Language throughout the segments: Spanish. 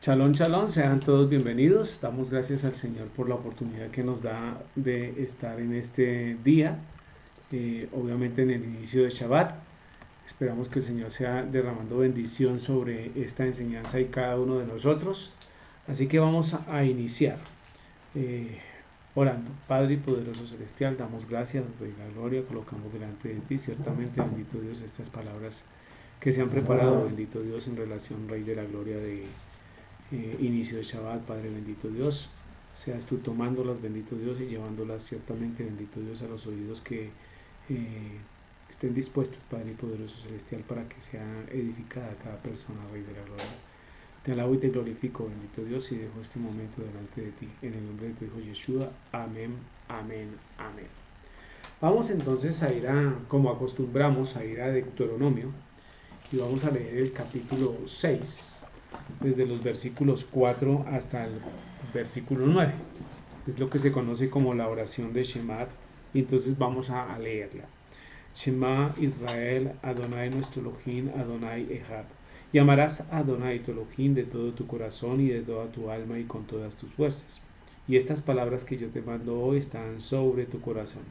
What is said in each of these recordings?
Chalón, chalón, sean todos bienvenidos. Damos gracias al Señor por la oportunidad que nos da de estar en este día, obviamente en el inicio de Shabbat. Esperamos que el Señor sea derramando bendición sobre esta enseñanza y cada uno de nosotros. Así que vamos a iniciar eh, orando. Padre y poderoso celestial, damos gracias, doy la gloria, colocamos delante de ti. Ciertamente, bendito Dios, estas palabras que se han preparado, bendito Dios, en relación, Rey de la Gloria, de inicio de Shabbat, Padre bendito Dios, seas tú tomándolas, bendito Dios, y llevándolas ciertamente, bendito Dios, a los oídos que estén dispuestos, Padre poderoso celestial, para que sea edificada cada persona, Rey de la Gloria. Te alabo y te glorifico, bendito Dios, y dejo este momento delante de ti, en el nombre de tu Hijo Yeshua. Amén, amén, amén. Vamos entonces a ir como acostumbramos, a ir a Deuteronomio, y vamos a leer el capítulo 6, desde los versículos 4 hasta el versículo 9. Es lo que se conoce como la oración de Shemad. Y entonces vamos a leerla. Shema Israel, Adonai nuestro Elohim, Adonai Echad. Y amarás a Adonai tu Elohim de todo tu corazón y de toda tu alma y con todas tus fuerzas. Y estas palabras que yo te mando hoy están sobre tu corazón.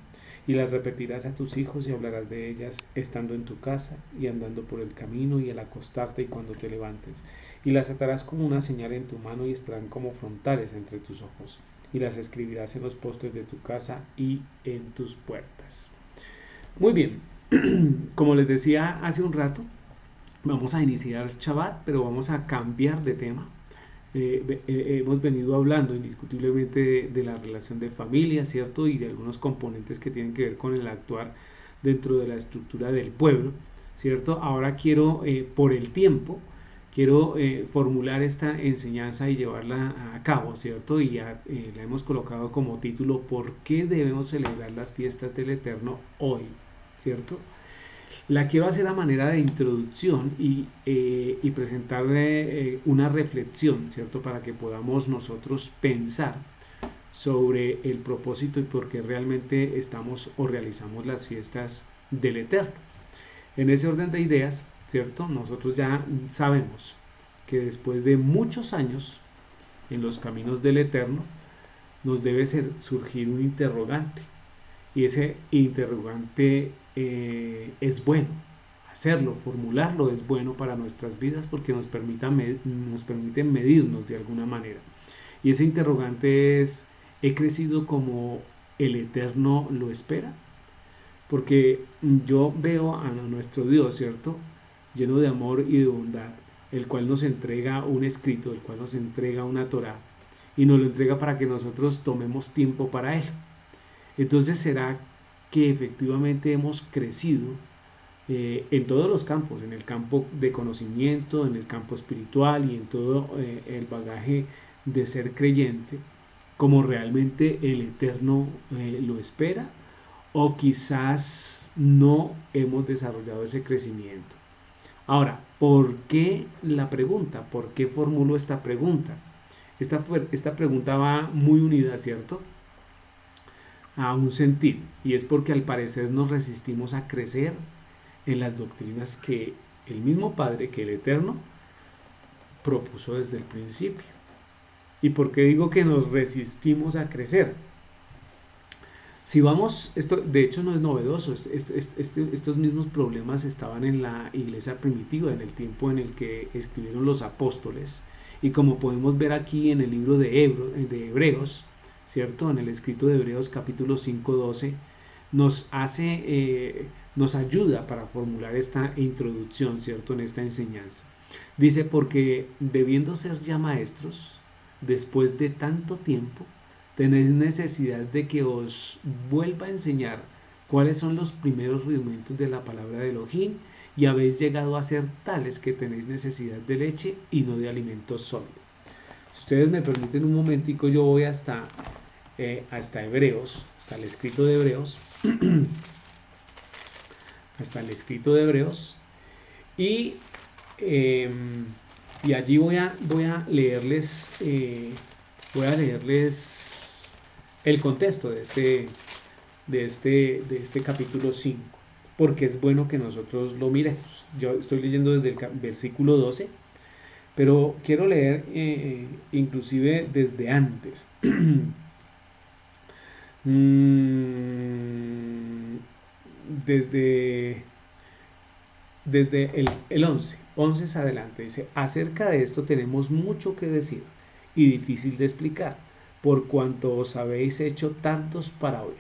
Y las repetirás a tus hijos y hablarás de ellas estando en tu casa y andando por el camino y al acostarte y cuando te levantes. Y las atarás como una señal en tu mano y estarán como frontales entre tus ojos. Y las escribirás en los postes de tu casa y en tus puertas. Muy bien, como les decía hace un rato, vamos a iniciar Shabbat, pero vamos a cambiar de tema. Hemos venido hablando indiscutiblemente de la relación de familia, ¿cierto? Y de algunos componentes que tienen que ver con el actuar dentro de la estructura del pueblo, ¿cierto? Ahora quiero, por el tiempo, quiero formular esta enseñanza y llevarla a cabo, ¿cierto? Y ya la hemos colocado como título: ¿por qué debemos celebrar las fiestas del Eterno hoy? ¿Cierto? La quiero hacer a manera de introducción y presentarle una reflexión, ¿cierto? Para que podamos nosotros pensar sobre el propósito y por qué realmente estamos o realizamos las fiestas del Eterno. En ese orden de ideas, ¿cierto? Nosotros ya sabemos que después de muchos años en los caminos del Eterno, nos debe surgir un interrogante. Y ese interrogante es bueno. Hacerlo, formularlo es bueno para nuestras vidas porque nos permite medirnos de alguna manera. Y ese interrogante es: ¿he crecido como el Eterno lo espera? Porque yo veo a nuestro Dios, ¿cierto? Lleno de amor y de bondad, el cual nos entrega un escrito, el cual nos entrega una Torá, y nos lo entrega para que nosotros tomemos tiempo para Él. Entonces, ¿será que efectivamente hemos crecido en todos los campos, en el campo de conocimiento, en el campo espiritual y en todo el bagaje de ser creyente, como realmente el Eterno lo espera? ¿O quizás no hemos desarrollado ese crecimiento? Ahora, ¿por qué la pregunta? ¿Por qué formulo esta pregunta? Esta pregunta va muy unida, ¿cierto?, a un sentir, y es porque al parecer nos resistimos a crecer en las doctrinas que el mismo Padre, que el Eterno, propuso desde el principio. ¿Y por qué digo que nos resistimos a crecer? Si vamos, esto de hecho no es novedoso, estos mismos problemas estaban en la iglesia primitiva, en el tiempo en el que escribieron los apóstoles, y como podemos ver aquí en el libro de Hebreos, ¿cierto? En el escrito de Hebreos capítulo 5:12, nos ayuda para formular esta introducción, ¿cierto? En esta enseñanza. Dice: porque debiendo ser ya maestros, después de tanto tiempo, tenéis necesidad de que os vuelva a enseñar cuáles son los primeros rudimentos de la palabra de Elohim, y habéis llegado a ser tales que tenéis necesidad de leche y no de alimento sólido. Si ustedes me permiten un momentico, yo voy hasta Hebreos, hasta el escrito de Hebreos, hasta el escrito de Hebreos, y, eh, y allí voy a leerles el contexto de este capítulo 5. porque es bueno que nosotros lo miremos. Yo estoy leyendo desde el versículo 12, pero quiero leer inclusive desde antes. Mm, desde el 11 es adelante, dice, acerca de esto tenemos mucho que decir y difícil de explicar, por cuanto os habéis hecho tantos para hoy.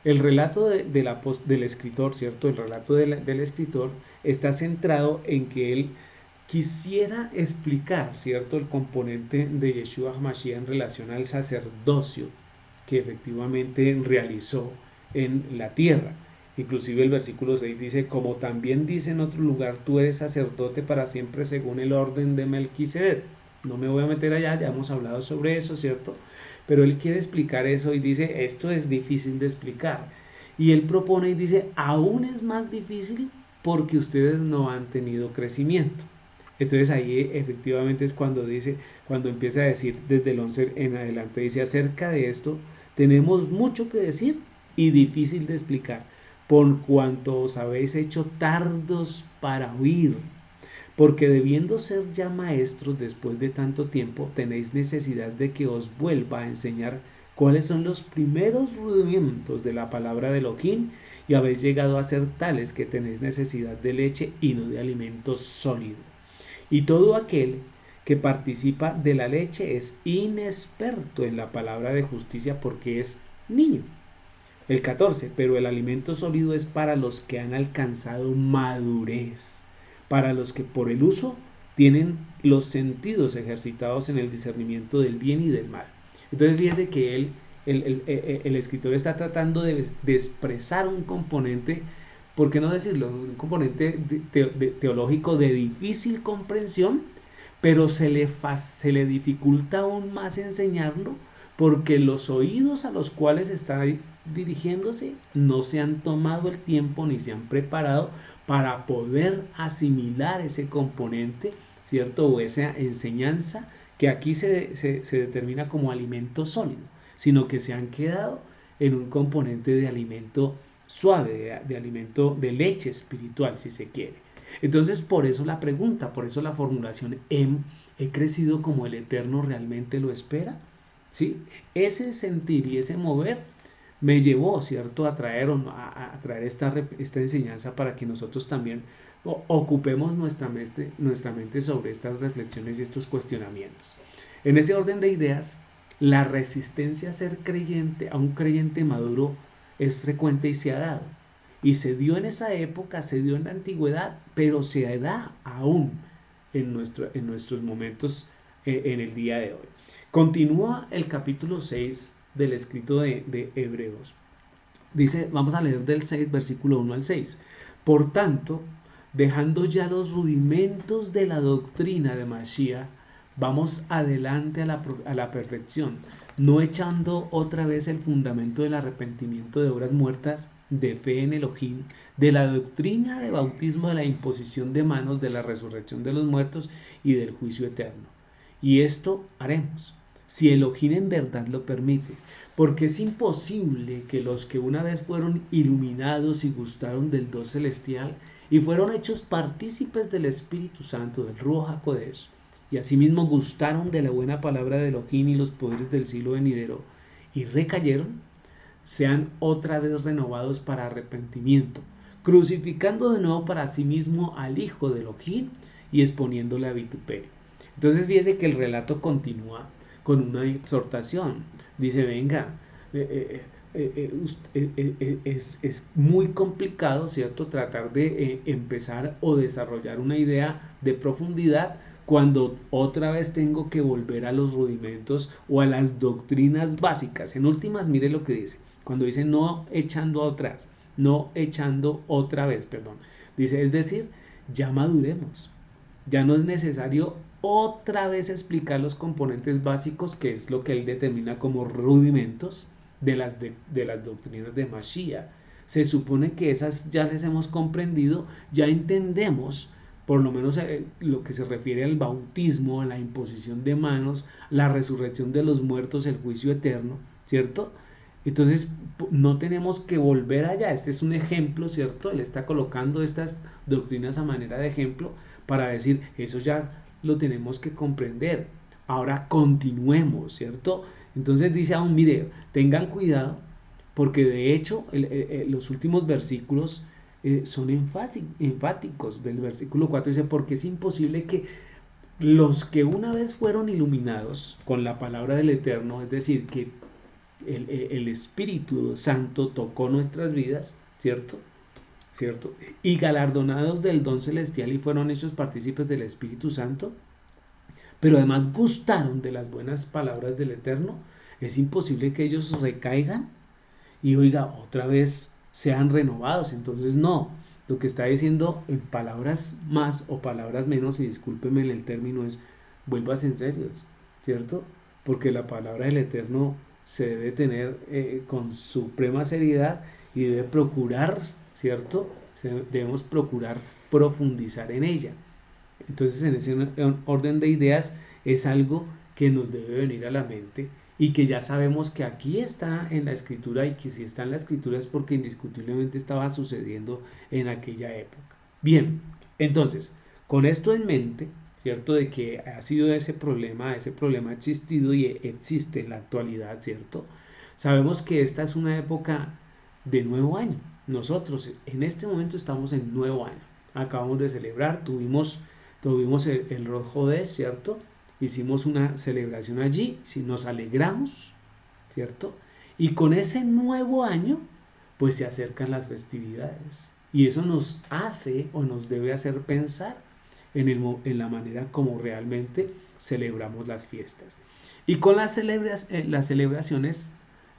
El relato del escritor, ¿cierto? El relato del escritor está centrado en que él quisiera explicar, ¿cierto? El componente de Yeshua HaMashiach en relación al sacerdocio que efectivamente realizó en la tierra. Inclusive el versículo 6 dice, como también dice en otro lugar, tú eres sacerdote para siempre según el orden de Melquisedec. No me voy a meter allá, ya hemos hablado sobre eso, ¿cierto? Pero él quiere explicar eso y dice, esto es difícil de explicar. Y él propone y dice, aún es más difícil porque ustedes no han tenido crecimiento. Entonces ahí efectivamente es cuando dice, cuando empieza a decir desde el 11 en adelante, dice, acerca de esto tenemos mucho que decir y difícil de explicar, por cuanto os habéis hecho tardos para oír, porque debiendo ser ya maestros después de tanto tiempo, tenéis necesidad de que os vuelva a enseñar cuáles son los primeros rudimentos de la palabra de Elohim, y habéis llegado a ser tales que tenéis necesidad de leche y no de alimento sólido. Y todo aquel que participa de la leche es inexperto en la palabra de justicia porque es niño. El 14, pero el alimento sólido es para los que han alcanzado madurez, para los que por el uso tienen los sentidos ejercitados en el discernimiento del bien y del mal. Entonces fíjese que el escritor está tratando de expresar un componente, ¿por qué no decirlo? Un componente teológico de difícil comprensión, pero se le dificulta aún más enseñarlo porque los oídos a los cuales está dirigiéndose no se han tomado el tiempo ni se han preparado para poder asimilar ese componente, ¿cierto? O esa enseñanza que aquí se determina como alimento sólido, sino que se han quedado en un componente de alimento suave, de alimento de leche espiritual, si se quiere. Entonces, por eso la pregunta, por eso la formulación, ¿he crecido como el Eterno realmente lo espera? ¿Sí? Ese sentir y ese mover me llevó, ¿cierto?, a traer esta enseñanza para que nosotros también ocupemos nuestra mente sobre estas reflexiones y estos cuestionamientos. En ese orden de ideas, la resistencia a ser creyente, a un creyente maduro, es frecuente y se ha dado. Y se dio en esa época, se dio en la antigüedad, pero se da aún en nuestros momentos en el día de hoy. Continúa el capítulo 6 del escrito de Hebreos. Dice, vamos a leer del 6, versículo 1 al 6. Por tanto, dejando ya los rudimentos de la doctrina de Mashiach, vamos adelante a la perfección, no echando otra vez el fundamento del arrepentimiento de obras muertas, de fe en Elohim, de la doctrina de bautismo, de la imposición de manos, de la resurrección de los muertos y del juicio eterno. Y esto haremos, si Elohim en verdad lo permite, porque es imposible que los que una vez fueron iluminados y gustaron del don celestial y fueron hechos partícipes del Espíritu Santo, del Ruach HaKodesh, y asimismo gustaron de la buena palabra de Elohim y los poderes del siglo venidero, y recayeron, sean otra vez renovados para arrepentimiento, crucificando de nuevo para sí mismo al Hijo de Elohim y exponiéndole a vituperio. Entonces fíjese que el relato continúa con una exhortación. Dice, venga, es muy complicado, ¿cierto?, tratar de empezar o desarrollar una idea de profundidad cuando otra vez tengo que volver a los rudimentos o a las doctrinas básicas. En últimas, mire lo que dice, cuando dice no echando atrás, no echando otra vez, perdón. Dice, es decir, ya maduremos. Ya no es necesario otra vez explicar los componentes básicos, que es lo que él determina como rudimentos de las doctrinas de Mashiach. Se supone que esas ya les hemos comprendido, ya entendemos por lo menos lo que se refiere al bautismo, a la imposición de manos, la resurrección de los muertos, el juicio eterno, ¿cierto? Entonces, no tenemos que volver allá. Este es un ejemplo, ¿cierto? Él está colocando estas doctrinas a manera de ejemplo para decir, eso ya lo tenemos que comprender. Ahora continuemos, ¿cierto? Entonces dice aún, mire, tengan cuidado, porque de hecho los últimos versículos son enfáticos. Del versículo 4 dice, porque es imposible que los que una vez fueron iluminados con la palabra del Eterno, es decir, que el Espíritu Santo tocó nuestras vidas, ¿cierto? ¿Cierto? Y galardonados del don celestial y fueron hechos partícipes del Espíritu Santo, pero además gustaron de las buenas palabras del Eterno, es imposible que ellos recaigan y oiga, otra vez sean renovados. Entonces no, lo que está diciendo en palabras más o palabras menos, y discúlpeme el término, es vuelvas en serio, ¿cierto? Porque la palabra del Eterno se debe tener con suprema seriedad y debe procurar, ¿cierto? Debemos procurar profundizar en ella. Entonces, en ese orden de ideas es algo que nos debe venir a la mente y que ya sabemos que aquí está en la escritura, y que si está en la escritura es porque indiscutiblemente estaba sucediendo en aquella época. Bien, entonces, con esto en mente, ¿cierto? De que ha sido ese problema ha existido y existe en la actualidad, ¿cierto? Sabemos que esta es una época de nuevo año. Nosotros en este momento estamos en nuevo año. Acabamos de celebrar, tuvimos el Rosh Hodesh, ¿cierto? Hicimos una celebración allí, si nos alegramos, ¿cierto? Y con ese nuevo año, pues se acercan las festividades. Y eso nos hace o nos debe hacer pensar en la manera como realmente celebramos las fiestas. Y con las celebraciones,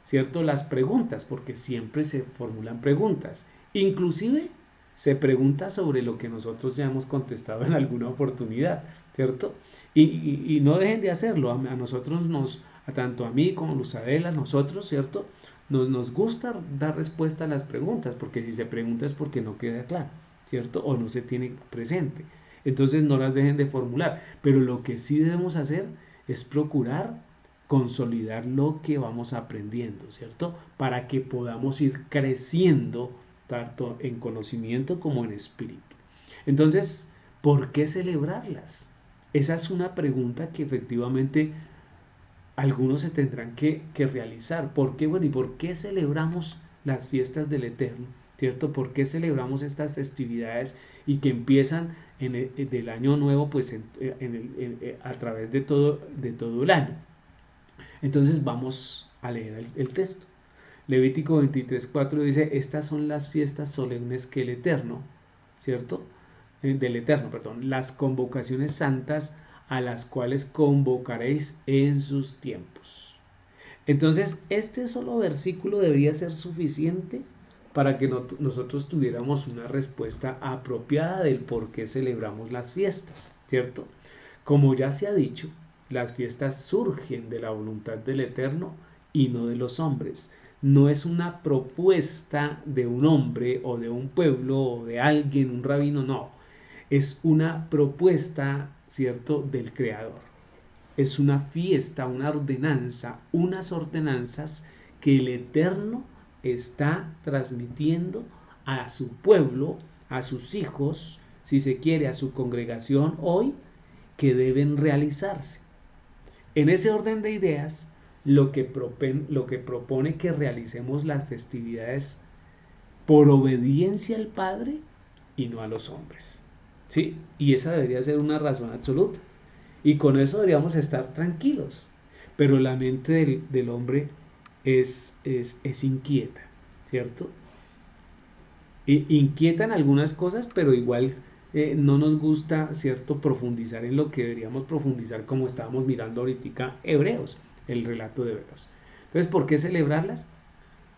¿cierto? Las preguntas, porque siempre se formulan preguntas. Inclusive se pregunta sobre lo que nosotros ya hemos contestado en alguna oportunidad, ¿cierto? Y no dejen de hacerlo. A nosotros tanto a mí como a Luzadela, nosotros, ¿cierto? Nos gusta dar respuesta a las preguntas, porque si se pregunta es porque no queda claro, ¿cierto? O no se tiene presente. Entonces no las dejen de formular. Pero lo que sí debemos hacer es procurar consolidar lo que vamos aprendiendo, ¿cierto? Para que podamos ir creciendo tanto en conocimiento como en espíritu. Entonces, ¿por qué celebrarlas? Esa es una pregunta que efectivamente algunos se tendrán que realizar. ¿Por qué? Bueno, ¿y por qué celebramos las fiestas del Eterno? ¿Cierto? ¿Por qué celebramos estas festividades y que empiezan del año nuevo, pues a través de todo el año? Entonces vamos a leer el texto. Levítico 23:4 dice, estas son las fiestas solemnes que el Eterno, ¿cierto? Del Eterno, perdón, las convocaciones santas a las cuales convocaréis en sus tiempos. Entonces, este solo versículo debería ser suficiente para que nosotros tuviéramos una respuesta apropiada del por qué celebramos las fiestas, ¿cierto? Como ya se ha dicho, las fiestas surgen de la voluntad del Eterno y no de los hombres. No es una propuesta de un hombre o de un pueblo o de alguien, un rabino, no. Es una propuesta, ¿cierto?, del Creador. Es una fiesta, una ordenanza, unas ordenanzas que el Eterno está transmitiendo a su pueblo, a sus hijos, si se quiere, a su congregación hoy, que deben realizarse. En ese orden de ideas, lo que propone que realicemos las festividades por obediencia al Padre y no a los hombres. ¿Sí? Y esa debería ser una razón absoluta. Y con eso deberíamos estar tranquilos. Pero la mente del hombre es inquieta, ¿cierto? Inquietan algunas cosas, pero igual no nos gusta, ¿cierto?, profundizar en lo que deberíamos profundizar, como estábamos mirando ahorita Hebreos, el relato de Hebreos. Entonces, ¿por qué celebrarlas?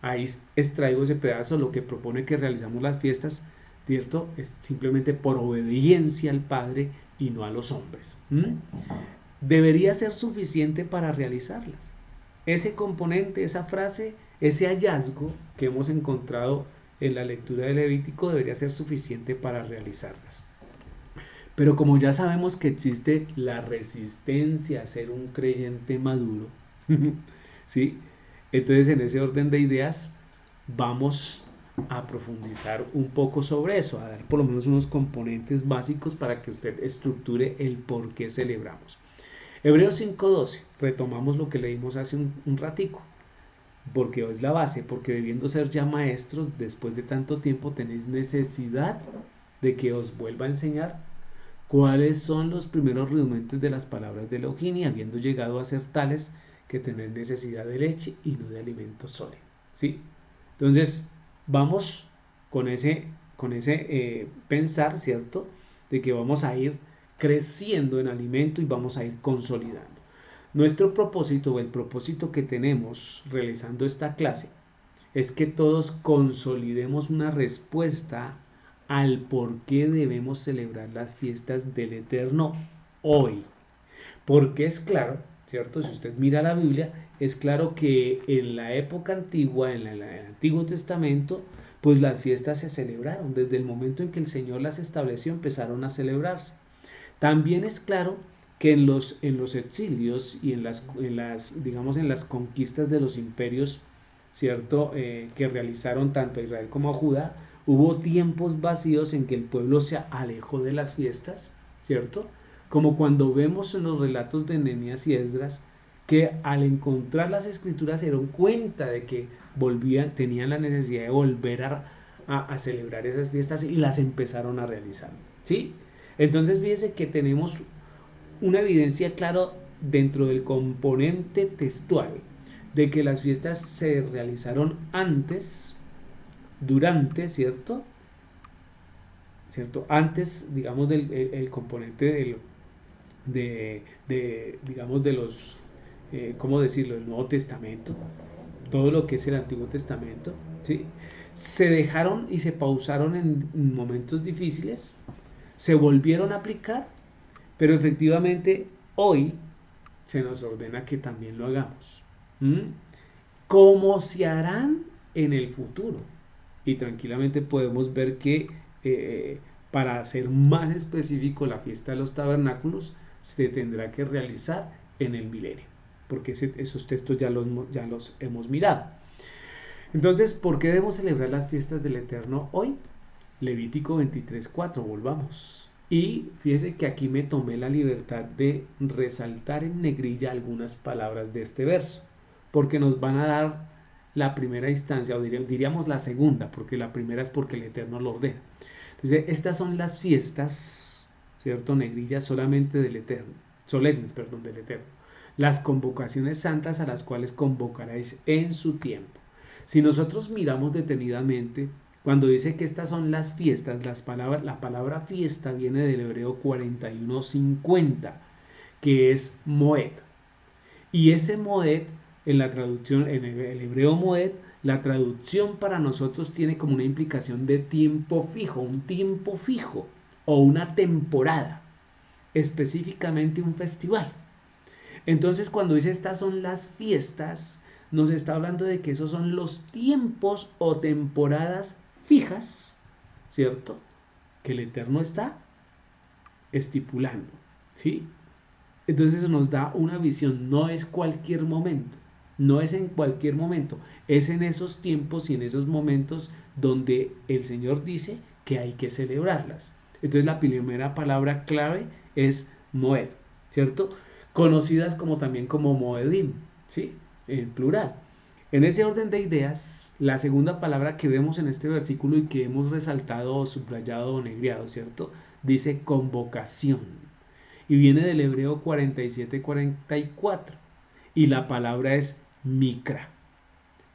Ahí extraigo ese pedazo, lo que propone que realizamos las fiestas, ¿cierto? Es simplemente por obediencia al Padre y no a los hombres. Debería ser suficiente para realizarlas. Ese componente, esa frase, ese hallazgo que hemos encontrado en la lectura del Levítico debería ser suficiente para realizarlas. Pero como ya sabemos que existe la resistencia a ser un creyente maduro, ¿sí? Entonces, en ese orden de ideas, vamos a profundizar un poco sobre eso, a dar por lo menos unos componentes básicos para que usted estructure el por qué celebramos. Hebreos 5:12, retomamos lo que leímos hace un ratico, porque es la base, porque debiendo ser ya maestros, después de tanto tiempo tenéis necesidad de que os vuelva a enseñar cuáles son los primeros rudimentos de las palabras de Elohim, y habiendo llegado a ser tales que tenéis necesidad de leche y no de alimento sólido. ¿Sí? Entonces, vamos con ese pensar, ¿cierto? De que vamos a ir creciendo en alimento y vamos a ir consolidando. Nuestro propósito o el propósito que tenemos realizando esta clase es que todos consolidemos una respuesta al por qué debemos celebrar las fiestas del Eterno hoy. Porque es claro, ¿cierto? Si usted mira la Biblia, es claro que en la época antigua, en el Antiguo Testamento, pues las fiestas se celebraron. Desde el momento en que el Señor las estableció, empezaron a celebrarse. También es claro que en los exilios y digamos, en las conquistas de los imperios, ¿cierto? Que realizaron tanto a Israel como a Judá, hubo tiempos vacíos en que el pueblo se alejó de las fiestas, ¿cierto? Como cuando vemos en los relatos de Nehemías y Esdras, que al encontrar las escrituras se dieron cuenta de que tenían la necesidad de volver a celebrar esas fiestas y las empezaron a realizar, ¿sí? Entonces fíjese que tenemos una evidencia clara dentro del componente textual de que las fiestas se realizaron antes, durante, ¿cierto? ¿Cierto? Antes, digamos, el componente digamos, de los, ¿cómo decirlo?, del Nuevo Testamento, todo lo que es el Antiguo Testamento, ¿sí? Se dejaron y se pausaron en momentos difíciles, se volvieron a aplicar, pero efectivamente hoy se nos ordena que también lo hagamos. ¿Mm? ¿Cómo se harán en el futuro? Y tranquilamente podemos ver que para ser más específico, la fiesta de los tabernáculos se tendrá que realizar en el milenio, porque esos textos ya los hemos mirado. Entonces, ¿por qué debemos celebrar las fiestas del Eterno hoy? Levítico 23:4, volvamos. Y fíjese que aquí me tomé la libertad de resaltar en negrilla algunas palabras de este verso, porque nos van a dar la primera instancia, o diríamos la segunda, porque la primera es porque el Eterno lo ordena. Entonces, estas son las fiestas, ¿cierto? Negrilla solamente del Eterno, solemnes, perdón, del Eterno. Las convocaciones santas a las cuales convocaréis en su tiempo. Si nosotros miramos detenidamente, cuando dice que estas son las fiestas, la palabra fiesta viene del hebreo 41:50, que es Moed. Y ese Moed, en la traducción, en el hebreo Moed, la traducción para nosotros tiene como una implicación de tiempo fijo, un tiempo fijo o una temporada, específicamente un festival. Entonces, cuando dice estas son las fiestas, nos está hablando de que esos son los tiempos o temporadas fijas, ¿cierto? Que el Eterno está estipulando, ¿sí? Entonces eso nos da una visión, no es cualquier momento, no es en cualquier momento, es en esos tiempos y en esos momentos donde el Señor dice que hay que celebrarlas. Entonces la primera palabra clave es Moed, ¿cierto? Conocidas como también como Moedim, ¿sí? En plural. En ese orden de ideas, la segunda palabra que vemos en este versículo y que hemos resaltado, subrayado o negreado, ¿cierto? Dice convocación. Y viene del hebreo 47:44. Y la palabra es mikra.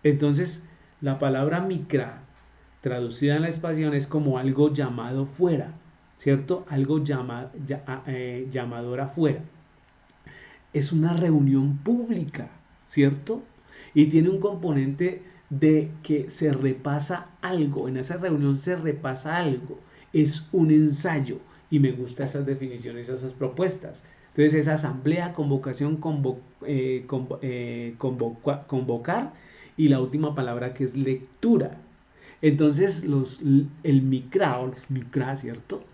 Entonces, la palabra mikra, traducida en la español, es como algo llamado fuera, ¿cierto? Algo llamador afuera. Es una reunión pública, ¿cierto? Y tiene un componente de que se repasa algo, en esa reunión se repasa algo, es un ensayo, y me gustan esas definiciones, esas propuestas. Entonces es asamblea, convocación, convocar, y la última palabra que es lectura. Entonces el micra, o los micra, ¿cierto?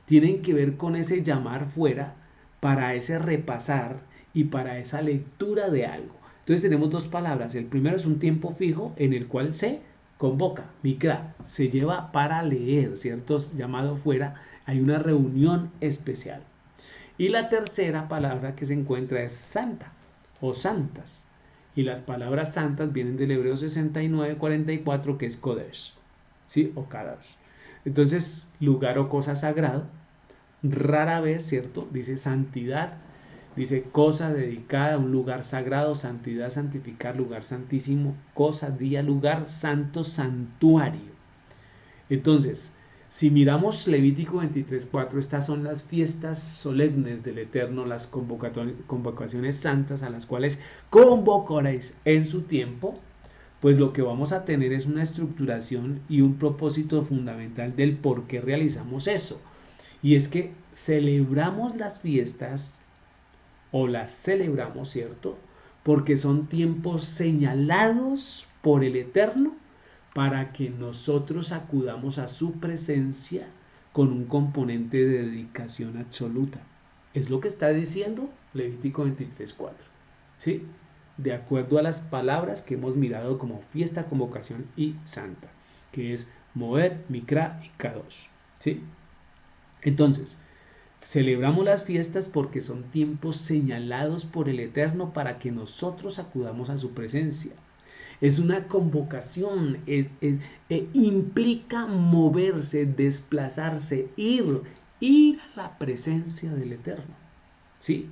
Tienen que ver con ese llamar fuera para ese repasar y para esa lectura de algo. Entonces tenemos dos palabras. El primero es un tiempo fijo en el cual se convoca, mikra, se lleva para leer, ¿cierto? Llamado fuera, hay una reunión especial. Y la tercera palabra que se encuentra es santa o santas. Y las palabras santas vienen del hebreo 69:44, que es kodesh, ¿sí? O kadash. Entonces, lugar o cosa sagrado, rara vez, ¿cierto? Dice santidad, dice cosa dedicada a un lugar sagrado, santidad, santificar, lugar santísimo, cosa, día, lugar, santo, santuario. Entonces, si miramos Levítico 23:4, estas son las fiestas solemnes del Eterno, las convocaciones santas a las cuales convocaréis en su tiempo, pues lo que vamos a tener es una estructuración y un propósito fundamental del por qué realizamos eso. Y es que celebramos las fiestas o las celebramos, ¿cierto? Porque son tiempos señalados por el Eterno para que nosotros acudamos a su presencia con un componente de dedicación absoluta. Es lo que está diciendo Levítico 23:4. ¿Sí? De acuerdo a las palabras que hemos mirado como fiesta, convocación y santa, que es Moed, Mikra y Kadosh. ¿Sí? Entonces, celebramos las fiestas porque son tiempos señalados por el Eterno para que nosotros acudamos a su presencia. Es una convocación, implica moverse, desplazarse, ir a la presencia del Eterno. ¿Sí?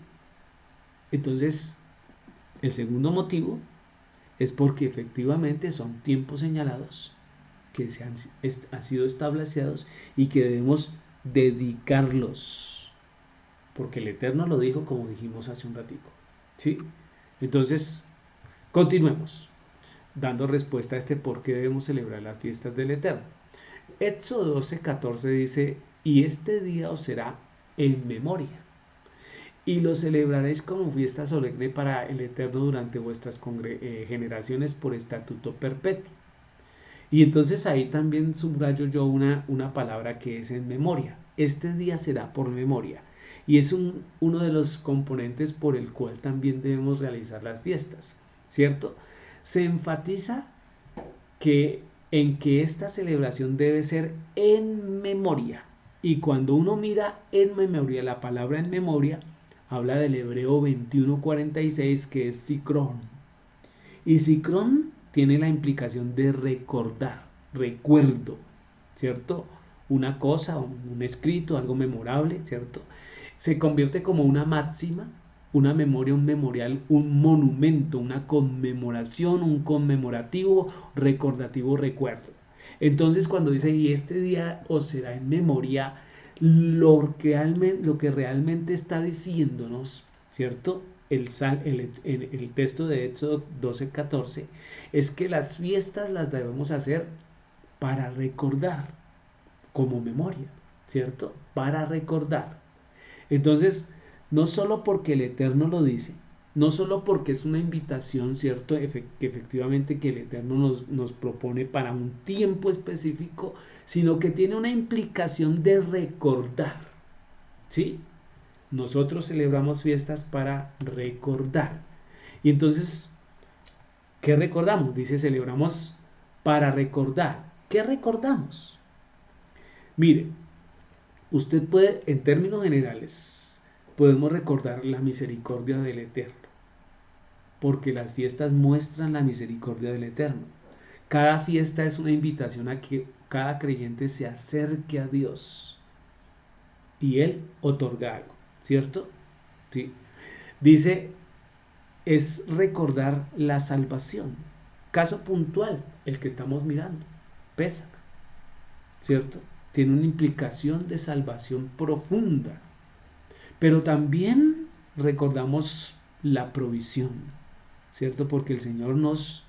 Entonces, el segundo motivo es porque efectivamente son tiempos señalados que han sido establecidos y que debemos dedicarlos. Porque el Eterno lo dijo como dijimos hace un ratico. ¿Sí? Entonces, continuemos dando respuesta a este por qué debemos celebrar las fiestas del Eterno. Éxodo 12:14 dice, y este día os será en memoria, y lo celebraréis como fiesta solemne para el Eterno durante vuestras generaciones por estatuto perpetuo. Y entonces ahí también subrayo yo una palabra que es en memoria. Este día será por memoria. Y es uno de los componentes por el cual también debemos realizar las fiestas, ¿cierto? Se enfatiza en que esta celebración debe ser en memoria. Y cuando uno mira en memoria, la palabra en memoria habla del hebreo 21:46, que es Zikrón. Y Zikrón tiene la implicación de recordar, recuerdo, ¿cierto? Una cosa, un escrito, algo memorable, ¿cierto? Se convierte como una máxima, una memoria, un memorial, un monumento, una conmemoración, un conmemorativo, recordativo recuerdo. Entonces cuando dice, y este día os será en memoria, lo que realmente está diciéndonos, ¿cierto? El texto de Éxodo 12:14 es que las fiestas las debemos hacer para recordar, como memoria, ¿cierto? Para recordar. Entonces, no solo porque el Eterno lo dice, no solo porque es una invitación, ¿cierto? Que efectivamente que el Eterno nos propone para un tiempo específico, sino que tiene una implicación de recordar, ¿sí? Nosotros celebramos fiestas para recordar. Y entonces, ¿qué recordamos? Dice, celebramos para recordar. ¿Qué recordamos? Mire, usted puede, en términos generales, podemos recordar la misericordia del Eterno, porque las fiestas muestran la misericordia del Eterno. Cada fiesta es una invitación a que cada creyente se acerque a Dios y Él otorga algo, ¿cierto? Sí. Dice, es recordar la salvación. Caso puntual, el que estamos mirando, Pesa, ¿cierto? Tiene una implicación de salvación profunda. Pero también recordamos la provisión, ¿cierto? Porque el Señor nos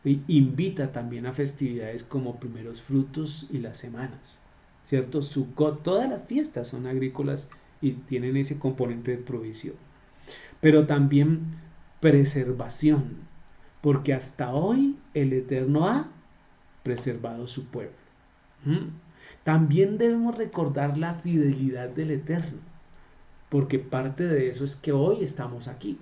invita también a festividades como primeros frutos y las semanas, ¿cierto? Sukkot, todas las fiestas son agrícolas y tienen ese componente de provisión. Pero también preservación, porque hasta hoy el Eterno ha preservado su pueblo. ¿Mm? También debemos recordar la fidelidad del Eterno, porque parte de eso es que hoy estamos aquí,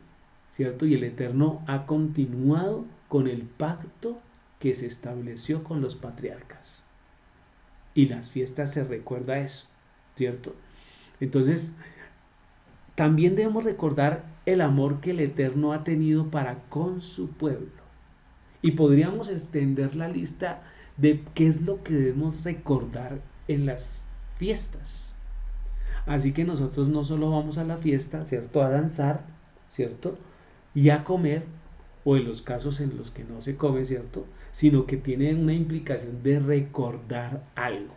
¿cierto? Y el Eterno ha continuado con el pacto que se estableció con los patriarcas. Y las fiestas se recuerda eso, ¿cierto? Entonces, también debemos recordar el amor que el Eterno ha tenido para con su pueblo. Y podríamos extender la lista de qué es lo que debemos recordar en las fiestas. Así que nosotros no solo vamos a la fiesta, ¿cierto? A danzar, ¿cierto? Y a comer, o en los casos en los que no se come, ¿cierto? Sino que tiene una implicación de recordar algo.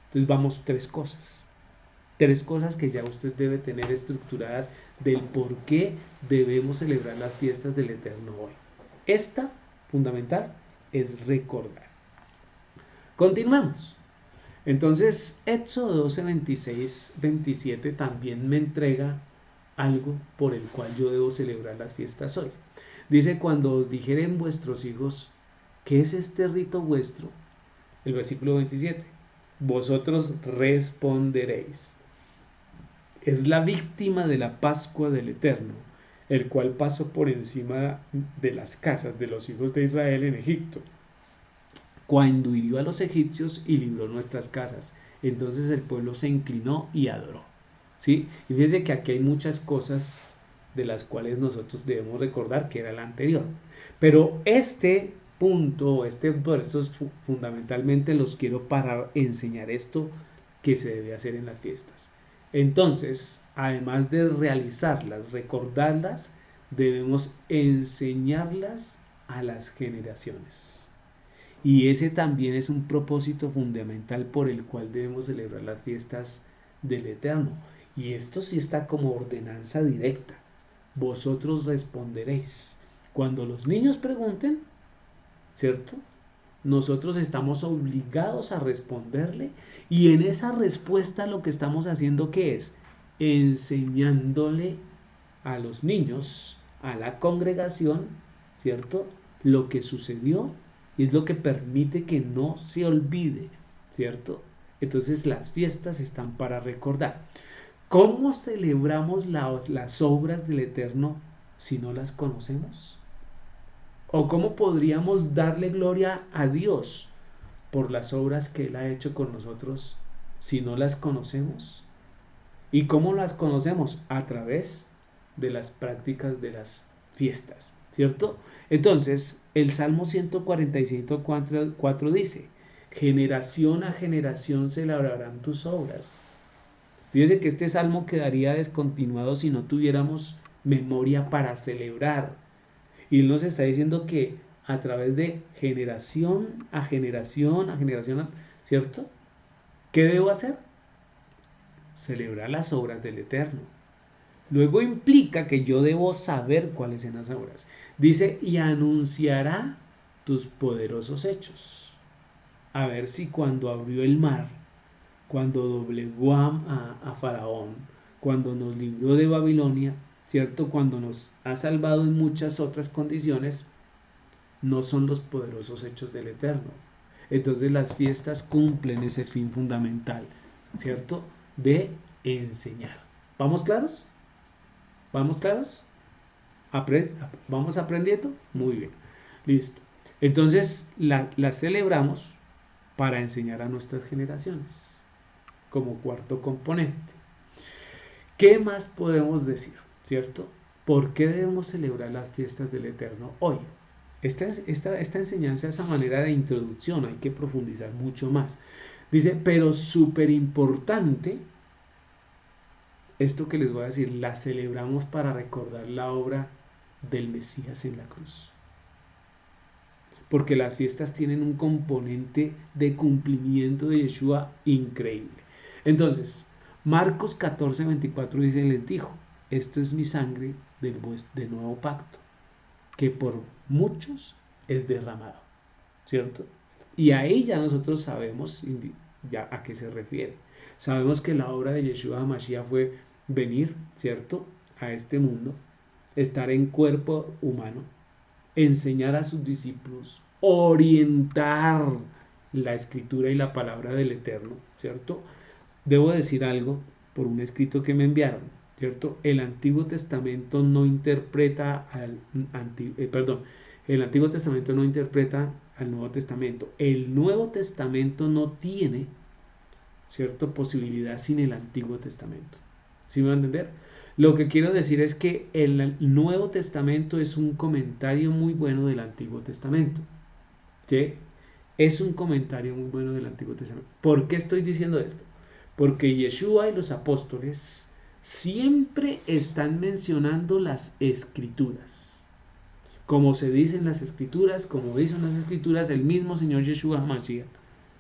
Entonces vamos tres cosas que ya usted debe tener estructuradas del por qué debemos celebrar las fiestas del Eterno hoy. Esta, fundamental, es recordar. Continuemos. Entonces, Éxodo 12, 26, 27 también me entrega algo por el cual yo debo celebrar las fiestas hoy. Dice, cuando os dijeren vuestros hijos, ¿qué es este rito vuestro? El versículo 27. Vosotros responderéis. Es la víctima de la Pascua del Eterno, el cual pasó por encima de las casas de los hijos de Israel en Egipto, cuando hirió a los egipcios y libró nuestras casas. Entonces el pueblo se inclinó y adoró. ¿Sí? Y fíjense que aquí hay muchas cosas de las cuales nosotros debemos recordar que era la anterior. Pero este punto, este versos fundamentalmente los quiero para enseñar esto que se debe hacer en las fiestas. Entonces, además de realizarlas, recordarlas, debemos enseñarlas a las generaciones. Y ese también es un propósito fundamental por el cual debemos celebrar las fiestas del Eterno. Y esto sí está como ordenanza directa. Vosotros responderéis. Cuando los niños pregunten, ¿cierto? Nosotros estamos obligados a responderle y en esa respuesta lo que estamos haciendo, ¿qué es? Enseñándole a los niños, a la congregación, ¿cierto? Lo que sucedió y es lo que permite que no se olvide, ¿cierto? Entonces las fiestas están para recordar. ¿Cómo celebramos las obras del Eterno si no las conocemos? ¿O cómo podríamos darle gloria a Dios por las obras que Él ha hecho con nosotros si no las conocemos? ¿Y cómo las conocemos? A través de las prácticas de las fiestas, ¿cierto? Entonces, el Salmo 145:4 dice, generación a generación celebrarán tus obras. Fíjese que este salmo quedaría descontinuado si no tuviéramos memoria para celebrar. Y Él nos está diciendo que a través de generación a generación a generación, ¿cierto? ¿Qué debo hacer? Celebrar las obras del Eterno. Luego implica que yo debo saber cuáles son las obras. Dice, y anunciará tus poderosos hechos. A ver si cuando abrió el mar, cuando doblegó a Faraón, cuando nos libró de Babilonia, ¿cierto? Cuando nos ha salvado en muchas otras condiciones, no son los poderosos hechos del Eterno. Entonces las fiestas cumplen ese fin fundamental, ¿cierto? De enseñar. ¿Vamos claros? ¿Vamos claros? ¿Vamos aprendiendo? Muy bien. Listo. Entonces la celebramos para enseñar a nuestras generaciones como cuarto componente. ¿Qué más podemos decir? ¿Cierto? ¿Por qué debemos celebrar las fiestas del Eterno hoy? Esta enseñanza, esa manera de introducción, hay que profundizar mucho más. Dice, pero súper importante, esto que les voy a decir, la celebramos para recordar la obra del Mesías en la cruz. Porque las fiestas tienen un componente de cumplimiento de Yeshua increíble. Entonces, Marcos 14:24 dice, les dijo, esto es mi sangre del nuevo pacto, que por muchos es derramado, ¿cierto? Y ahí ya nosotros sabemos ya a qué se refiere. Sabemos que la obra de Yeshua HaMashiach fue venir, ¿cierto?, a este mundo, estar en cuerpo humano, enseñar a sus discípulos, orientar la escritura y la palabra del Eterno, ¿cierto? Debo decir algo por un escrito que me enviaron. ¿cierto? El Antiguo Testamento no interpreta el Antiguo Testamento no interpreta al Nuevo Testamento. El Nuevo Testamento no tiene, ¿cierto?, posibilidad sin el Antiguo Testamento. ¿Sí me va a entender? Lo que quiero decir es que el Nuevo Testamento es un comentario muy bueno del Antiguo Testamento. ¿Sí? Es un comentario muy bueno del Antiguo Testamento. ¿Por qué estoy diciendo esto? Porque Yeshua y los apóstoles siempre están mencionando las escrituras. Como se dice en las escrituras, como dicen las escrituras, el mismo Señor Yeshua HaMashiach,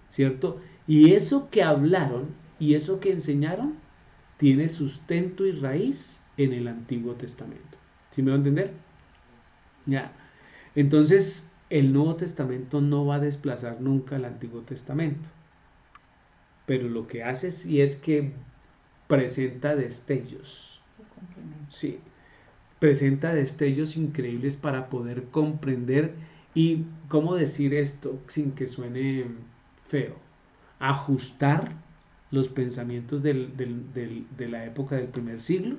¿cierto? Y eso que hablaron y eso que enseñaron tiene sustento y raíz en el Antiguo Testamento. ¿Sí me va a entender? Ya. Entonces, el Nuevo Testamento no va a desplazar nunca al Antiguo Testamento. Pero lo que hace sí es que presenta destellos. Sí, presenta destellos increíbles para poder comprender y, ¿cómo decir esto sin que suene feo? Ajustar los pensamientos de la época del primer siglo,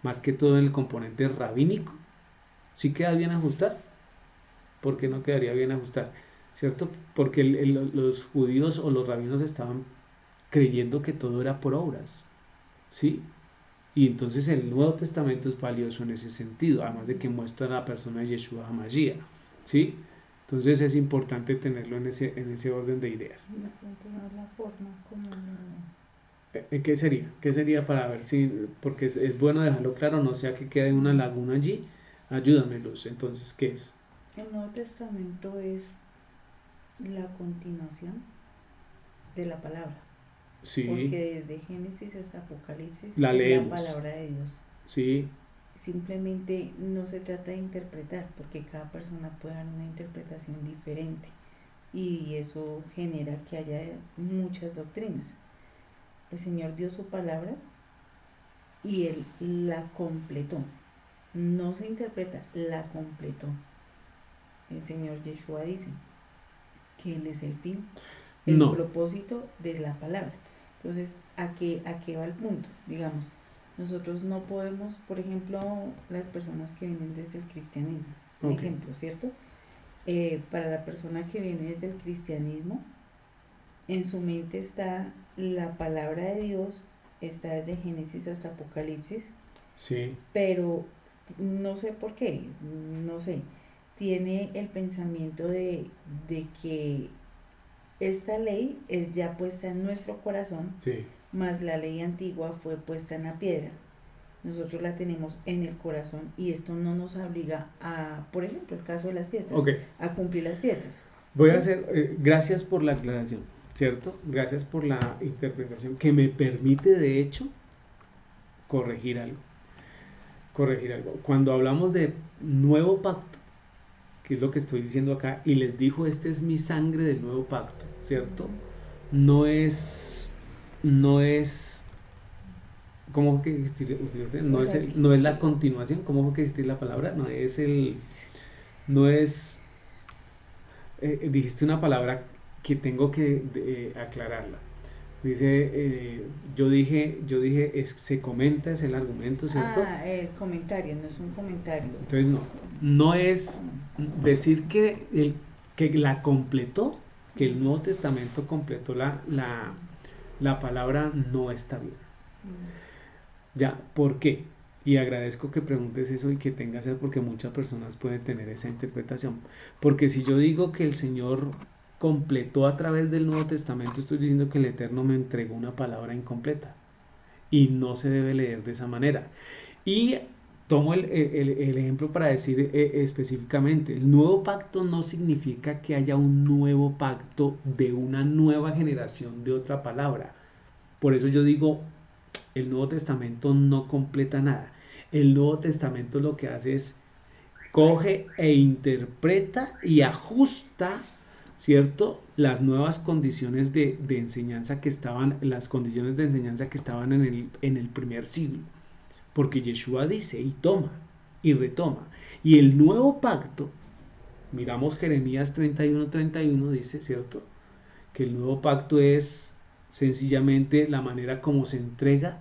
más que todo en el componente rabínico. ¿Sí queda bien ajustar? ¿Por qué no quedaría bien ajustar? ¿Cierto? Porque los judíos o los rabinos estaban creyendo que todo era por obras, ¿sí? Y entonces el Nuevo Testamento es valioso en ese sentido, además de que muestra a la persona de Yeshua HaMashiach, ¿sí? Entonces es importante tenerlo en ese orden de ideas. De pronto no es la forma como ¿Qué sería? ¿Qué sería para ver si, porque es bueno dejarlo claro, no sea que quede una laguna allí? Ayúdame, Luz. Entonces, ¿qué es? el Nuevo Testamento es la continuación de la palabra, Sí, porque desde Génesis hasta Apocalipsis la es la leemos. palabra de Dios. Sí, Simplemente no se trata de interpretar, porque cada persona puede dar una interpretación diferente y eso genera que haya muchas doctrinas. El Señor dio su palabra y Él la completó. No se interpreta, la completó. El Señor Yeshua dice que Él es el fin, el no, propósito de la palabra. Entonces, ¿a qué va el punto? Digamos, nosotros no podemos, por ejemplo, las personas que vienen desde el cristianismo, un ok, ejemplo, ¿cierto? Para la persona que viene desde el cristianismo, en su mente está la palabra de Dios, está desde Génesis hasta Apocalipsis, sí, pero no sé por qué, no sé, tiene el pensamiento de que esta ley es ya puesta en nuestro corazón, sí, más la ley antigua fue puesta en la piedra. Nosotros la tenemos en el corazón y esto no nos obliga a, por ejemplo, el caso de las fiestas, ok. a cumplir las fiestas. Voy a ¿Sí? hacer, gracias por la aclaración, ¿cierto? Gracias por la interpretación que me permite, de hecho, corregir algo. Corregir algo. Cuando hablamos de nuevo pacto, que es lo que estoy diciendo acá, y les dijo, este es mi sangre del nuevo pacto, ¿cierto? No es, no es, ¿cómo que O no es sea, no es la continuación, ¿cómo fue que existir la palabra? No es no es, dijiste una palabra que tengo que aclararla. Dice, yo dije, se comenta, es el argumento, ¿cierto? el comentario, no es un comentario. Entonces no es decir que la completó, que el Nuevo Testamento completó la palabra, no está bien. Ya, ¿por qué? Y agradezco que preguntes eso y que tengas eso porque muchas personas pueden tener esa interpretación. Porque si yo digo que el Señor completó a través del Nuevo Testamento, estoy diciendo que el Eterno me entregó una palabra incompleta. Y no se debe leer de esa manera. Y tomo el ejemplo para decir específicamente, el nuevo pacto no significa que haya un nuevo pacto de una nueva generación de otra palabra. Por eso yo digo, el Nuevo Testamento no completa nada. El Nuevo Testamento lo que hace es coge e interpreta y ajusta, ¿cierto? Las nuevas condiciones de enseñanza que estaban, las condiciones de enseñanza que estaban en el primer siglo. Porque Yeshua dice y toma y retoma. Y el nuevo pacto, miramos Jeremías 31:31, dice, ¿cierto? Que el nuevo pacto es sencillamente la manera como se entrega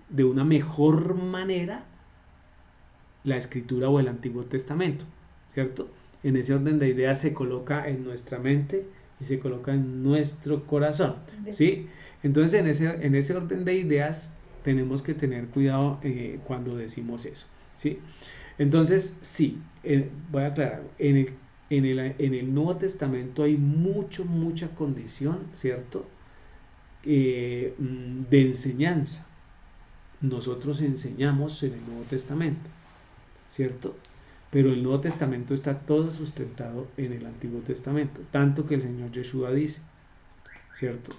de una mejor manera la Escritura o el Antiguo Testamento, ¿cierto? En ese orden de ideas se coloca en nuestra mente y se coloca en nuestro corazón, ¿sí? Entonces, en ese orden de ideas tenemos que tener cuidado cuando decimos eso, ¿sí? Entonces, sí, voy a aclarar, en el Nuevo Testamento hay mucha condición, ¿cierto? De enseñanza. Nosotros enseñamos en el Nuevo Testamento, ¿cierto? Pero el Nuevo Testamento está todo sustentado en el Antiguo Testamento, tanto que el Señor Yeshua dice, ¿cierto?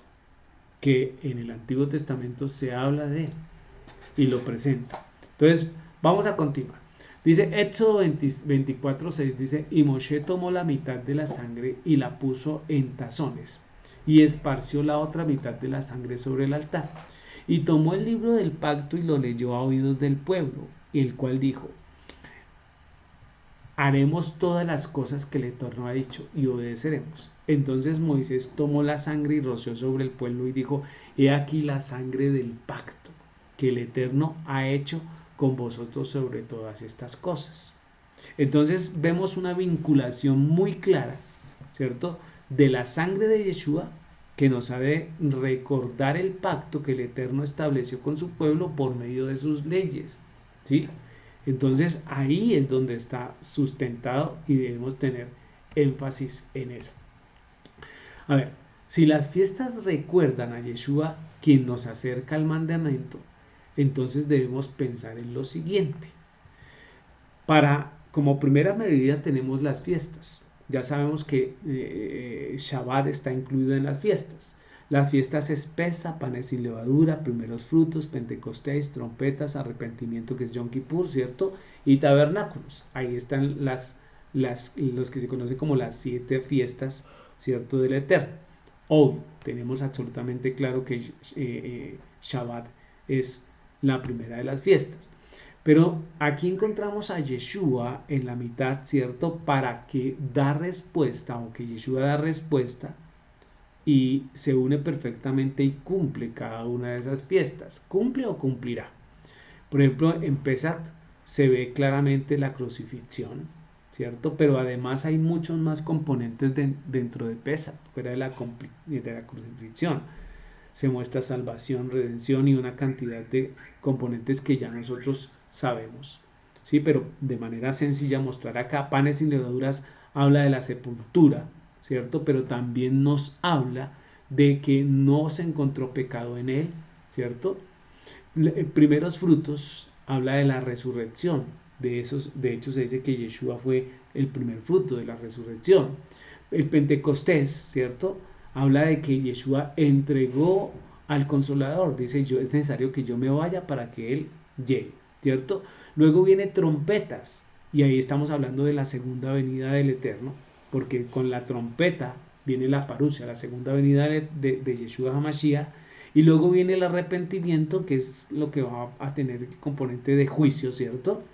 Que en el Antiguo Testamento se habla de él y lo presenta. Entonces, vamos a continuar. Dice Éxodo 24:6, dice, y Moshe tomó la mitad de la sangre y la puso en tazones, y esparció la otra mitad de la sangre sobre el altar. Y tomó el libro del pacto y lo leyó a oídos del pueblo, el cual dijo, haremos todas las cosas que el Eterno ha dicho y obedeceremos. Entonces Moisés tomó la sangre y roció sobre el pueblo y dijo, he aquí la sangre del pacto que el Eterno ha hecho con vosotros sobre todas estas cosas. Entonces vemos una vinculación muy clara, ¿cierto? De la sangre de Yeshua, que nos ha de recordar el pacto que el Eterno estableció con su pueblo por medio de sus leyes, ¿sí? Entonces ahí es donde está sustentado y debemos tener énfasis en eso. A ver, si las fiestas recuerdan a Yeshua, quien nos acerca al mandamiento, entonces debemos pensar en lo siguiente. Como primera medida tenemos las fiestas. Ya sabemos que Shabbat está incluido en las fiestas. Las fiestas es Pesa, panes sin levadura, primeros frutos, Pentecostés, trompetas, arrepentimiento que es Yom Kippur, ¿cierto? Y tabernáculos. Ahí están los que se conocen como las 7 fiestas, ¿cierto? Del Eterno. Hoy tenemos absolutamente claro que Shabbat es la primera de las fiestas. Pero aquí encontramos a Yeshua en la mitad, ¿cierto? Para que da respuesta, aunque Yeshua da respuesta y se une perfectamente y cumple cada una de esas fiestas. ¿Cumple o cumplirá? Por ejemplo, en Pesach se ve claramente la crucifixión, ¿cierto? Pero además hay muchos más componentes dentro de Pesach, fuera de la crucifixión. Se muestra salvación, redención y una cantidad de componentes que ya nosotros sabemos. Sí, pero de manera sencilla mostrar acá panes sin levaduras habla de la sepultura, ¿cierto? Pero también nos habla de que no se encontró pecado en él, ¿cierto? Primeros frutos habla de la resurrección. De hecho se dice que Yeshua fue el primer fruto de la resurrección. El Pentecostés, ¿cierto? Habla de que Yeshua entregó al Consolador. Dice, es necesario que yo me vaya para que Él llegue, ¿cierto? Luego viene trompetas, y ahí estamos hablando de la segunda venida del Eterno, porque con la trompeta viene la parusia, la segunda venida de Yeshua HaMashiach, y luego viene el arrepentimiento, que es lo que va a tener el componente de juicio, ¿cierto?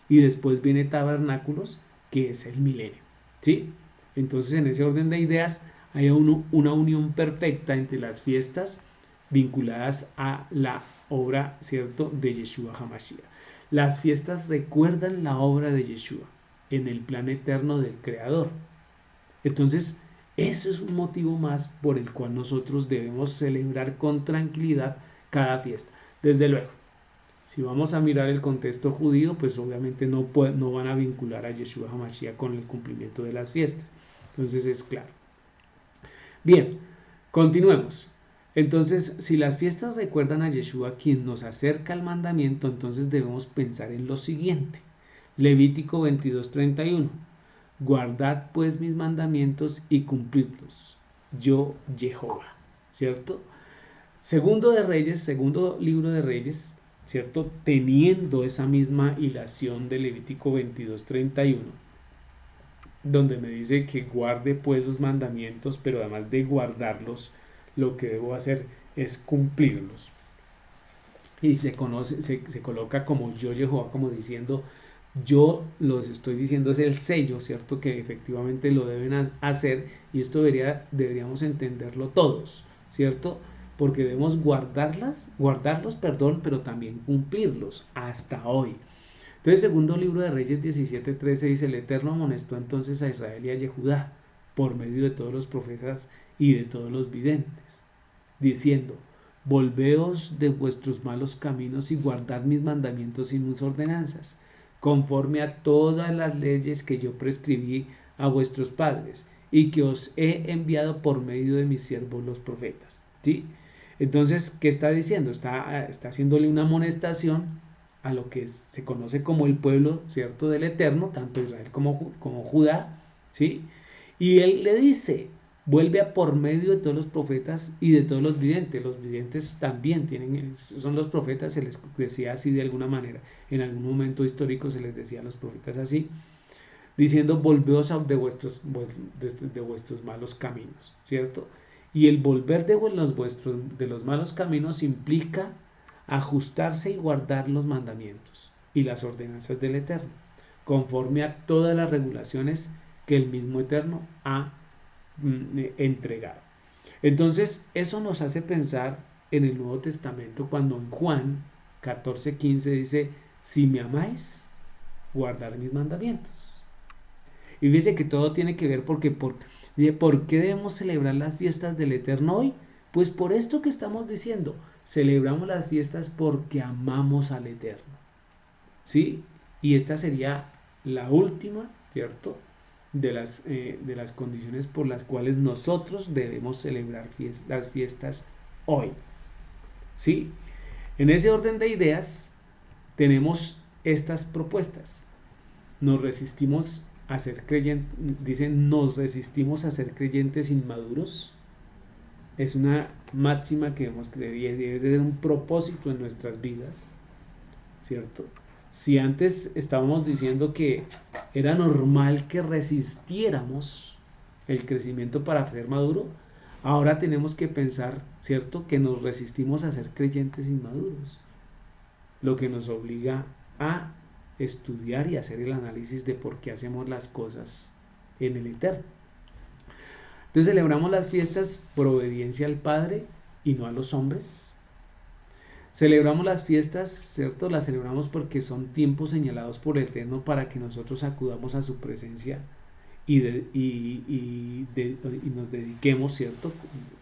Y después viene tabernáculos, que es el milenio, ¿sí? Entonces, en ese orden de ideas, hay una unión perfecta entre las fiestas vinculadas a la obra, ¿cierto?, de Yeshua HaMashiach. Las fiestas recuerdan la obra de Yeshua en el plan eterno del Creador. Entonces, eso es un motivo más por el cual nosotros debemos celebrar con tranquilidad cada fiesta. Desde luego, si vamos a mirar el contexto judío, pues obviamente no van a vincular a Yeshua HaMashiach con el cumplimiento de las fiestas. Entonces es claro. Bien, continuemos. Entonces, si las fiestas recuerdan a Yeshua, quien nos acerca al mandamiento, entonces debemos pensar en lo siguiente. Levítico 22:31. Guardad pues mis mandamientos y cumplidlos. Yo, Jehová. ¿Cierto? Segundo libro de Reyes, ¿cierto? Teniendo esa misma hilación de Levítico 22:31, donde me dice que guarde pues los mandamientos, pero además de guardarlos, lo que debo hacer es cumplirlos. Y se coloca como yo, Jehová, como diciendo, yo los estoy diciendo, es el sello, ¿cierto? Que efectivamente lo deben hacer, y esto deberíamos entenderlo todos, ¿cierto? porque debemos guardarlos, pero también cumplirlos hasta hoy. Entonces, segundo libro de Reyes 17:13 dice: el Eterno amonestó entonces a Israel y a Judá por medio de todos los profetas y de todos los videntes, diciendo: volveos de vuestros malos caminos y guardad mis mandamientos y mis ordenanzas, conforme a todas las leyes que yo prescribí a vuestros padres y que os he enviado por medio de mis siervos los profetas. ¿Sí? Entonces, ¿qué está diciendo? Está haciéndole una amonestación a lo que se conoce como el pueblo, ¿cierto?, del Eterno, tanto Israel como Judá, ¿sí? Y él le dice: vuelve a por medio de todos los profetas y de todos los videntes. Los videntes también son los profetas, se les decía así de alguna manera. En algún momento histórico se les decía a los profetas así, diciendo: volveos de vuestros malos caminos, ¿cierto? Y el volver de los malos caminos implica ajustarse y guardar los mandamientos y las ordenanzas del Eterno, conforme a todas las regulaciones que el mismo Eterno ha entregado. Entonces, eso nos hace pensar en el Nuevo Testamento cuando en Juan 14:15 dice: si me amáis, guardar mis mandamientos. Y fíjense que todo tiene que ver ¿por qué debemos celebrar las fiestas del Eterno hoy? Pues por esto que estamos diciendo, celebramos las fiestas porque amamos al Eterno, ¿sí? Y esta sería la última, ¿cierto?, de las condiciones por las cuales nosotros debemos celebrar las fiestas hoy, ¿sí? En ese orden de ideas tenemos estas propuestas. Nos resistimos a ser creyentes, dicen, nos resistimos a ser creyentes inmaduros. Es una máxima que debemos creer y debe ser un propósito en nuestras vidas, ¿cierto? Si antes estábamos diciendo que era normal que resistiéramos el crecimiento para ser maduro, ahora tenemos que pensar, ¿cierto?, que nos resistimos a ser creyentes inmaduros, lo que nos obliga a estudiar y hacer el análisis de por qué hacemos las cosas en el Eterno. Entonces celebramos las fiestas por obediencia al Padre y no a los hombres. Celebramos las fiestas, ¿cierto? Las celebramos porque son tiempos señalados por el Eterno para que nosotros acudamos a su presencia y nos dediquemos, ¿cierto?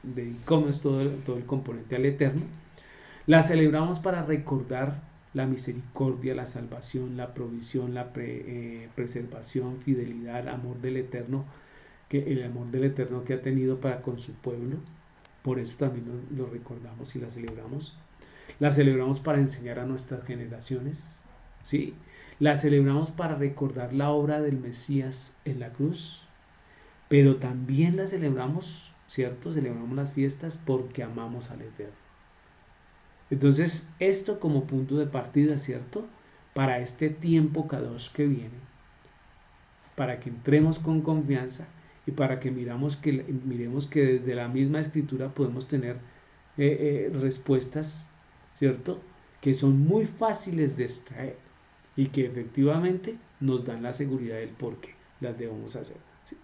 Dedicamos todo el componente al Eterno. Las celebramos para recordar la misericordia, la salvación, la provisión, la preservación, fidelidad, amor del Eterno, el amor del Eterno que ha tenido para con su pueblo. Por eso también lo recordamos y la celebramos. La celebramos para enseñar a nuestras generaciones, ¿sí? La celebramos para recordar la obra del Mesías en la cruz, pero también la celebramos, ¿cierto? Celebramos las fiestas porque amamos al Eterno. Entonces, esto como punto de partida, ¿cierto?, para este tiempo Kadosh que viene, para que entremos con confianza y para que miremos que desde la misma escritura podemos tener respuestas, ¿cierto?, que son muy fáciles de extraer y que efectivamente nos dan la seguridad del por qué las debemos hacer.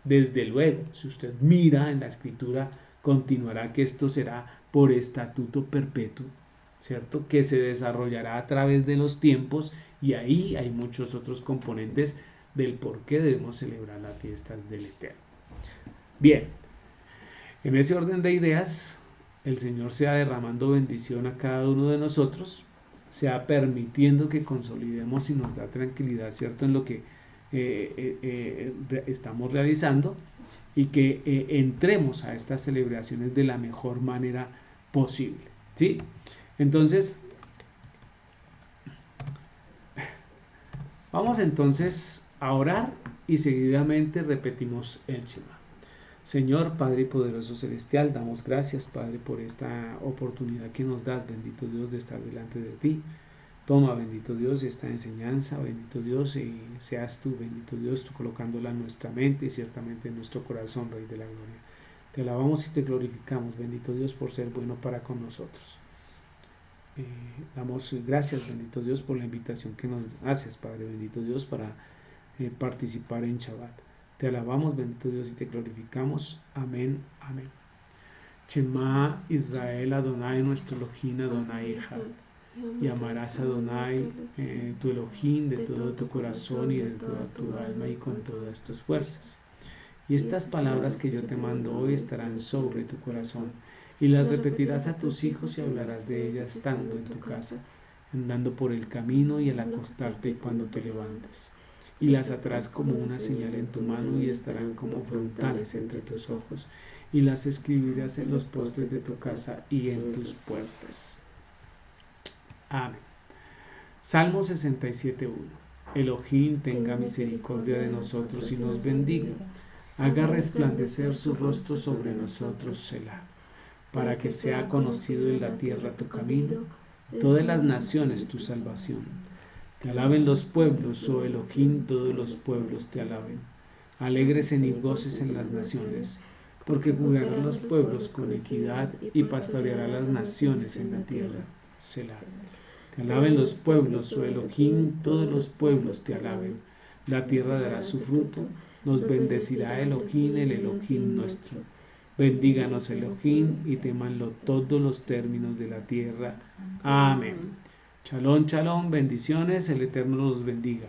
Desde luego, si usted mira en la escritura, continuará que esto será por estatuto perpetuo, ¿cierto?, que se desarrollará a través de los tiempos, y ahí hay muchos otros componentes del por qué debemos celebrar las fiestas del Eterno. Bien, en ese orden de ideas, el Señor sea derramando bendición a cada uno de nosotros, sea permitiendo que consolidemos y nos da tranquilidad, ¿cierto?, en lo que estamos realizando, y que entremos a estas celebraciones de la mejor manera posible, ¿sí? Entonces, vamos entonces a orar y seguidamente repetimos el Shema. Señor, Padre poderoso celestial, damos gracias, Padre, por esta oportunidad que nos das, bendito Dios, de estar delante de ti. Toma, bendito Dios, esta enseñanza, bendito Dios, y seas tú, bendito Dios, tú colocándola en nuestra mente y ciertamente en nuestro corazón, Rey de la Gloria. Te alabamos y te glorificamos, bendito Dios, por ser bueno para con nosotros. Damos gracias, bendito Dios, por la invitación que nos haces, Padre, bendito Dios, para participar en Shabbat. Te alabamos, bendito Dios, y te glorificamos. Amén, amén. Shema Israel Adonai, nuestro Elohim Adonai Echad. Y amarás a Adonai, tu Elohim, de todo tu corazón y de toda tu alma y con todas tus fuerzas. Y estas palabras que yo te mando hoy estarán sobre tu corazón, y las repetirás a tus hijos y hablarás de ellas estando en tu casa, andando por el camino y al acostarte y cuando te levantes. Y las atarás como una señal en tu mano y estarán como frontales entre tus ojos, y las escribirás en los postes de tu casa y en tus puertas. Amén. Salmo 67:1. Elohim tenga misericordia de nosotros y nos bendiga. Haga resplandecer su rostro sobre nosotros, Selah, para que sea conocido en la tierra tu camino, todas las naciones tu salvación. Te alaben los pueblos, oh Elohim, todos los pueblos te alaben. Alégresen y goces en las naciones, porque jugarán los pueblos con equidad y pastoreará las naciones en la tierra, Selah. Te alaben los pueblos, oh Elohim, todos los pueblos te alaben. La tierra dará su fruto, nos bendecirá Elohim, el Elohim nuestro. Bendíganos Elohim y témanlo todos los términos de la tierra. Amén. Shalom, shalom, bendiciones, el Eterno los bendiga.